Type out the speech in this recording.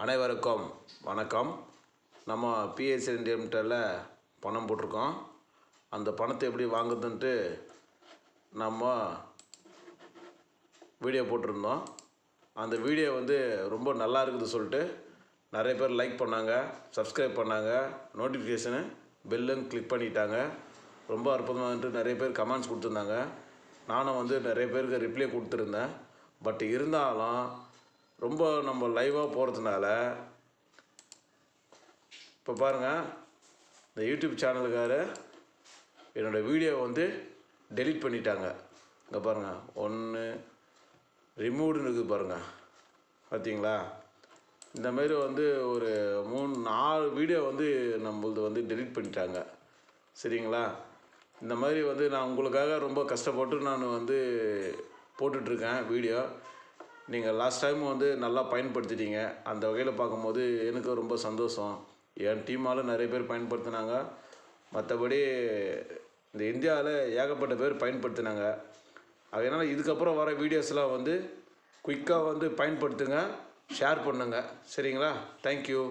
அனைவருக்கும் வணக்கம். நம்ம பிஎஸ்சி லிமிட்டடில் பணம் போட்டிருக்கோம். அந்த பணத்தை எப்படி வாங்குதுன்ட்டு நம்ம வீடியோ போட்டிருந்தோம். அந்த வீடியோ ரொம்ப நல்லா இருக்குது சொல்லிட்டு நிறைய பேர் லைக் பண்ணாங்க, சப்ஸ்கிரைப் பண்ணாங்க, நோட்டிஃபிகேஷனு பெல்லும் கிளிக் பண்ணிட்டாங்க. ரொம்ப அற்புதமாகன்ட்டு நிறைய பேர் கமெண்ட்ஸ் கொடுத்துருந்தாங்க. நானும் நிறைய பேருக்கு ரிப்ளை கொடுத்துருந்தேன். பட் இருந்தாலும் ரொம்ப நம்ம லைவாக போகிறதுனால இப்போ பாருங்கள், இந்த யூடியூப் சேனலுக்கார என்னோடய வீடியோ டெலீட் பண்ணிட்டாங்க. இங்கே பாருங்கள், ஒன்று ரிமூவ்டுன்னு இருக்குது பாருங்கள், பார்த்தீங்களா? இந்தமாரி ஒரு 3-4 வீடியோ நம்மளது டெலீட் பண்ணிட்டாங்க. சரிங்களா? இந்த மாதிரி நான் உங்களுக்காக ரொம்ப கஷ்டப்பட்டு நான் போட்டுட்ருக்கேன் வீடியோ. நீங்கள் லாஸ்ட் டைம் நல்லா பயன்படுத்திட்டீங்க. அந்த வகையில் பார்க்கும்போது எனக்கு ரொம்ப சந்தோஷம். என் டீமால் நிறைய பேர் பயன்படுத்தினாங்க. மற்றபடி இந்த இந்தியாவில் ஏகப்பட்ட பேர் பயன்படுத்தினாங்க. அதனால் இதுக்கப்புறம் வர வீடியோஸ்லாம் குயிக்காக பயன்படுத்துங்க, ஷேர் பண்ணுங்கள். சரிங்களா? தேங்க்யூ.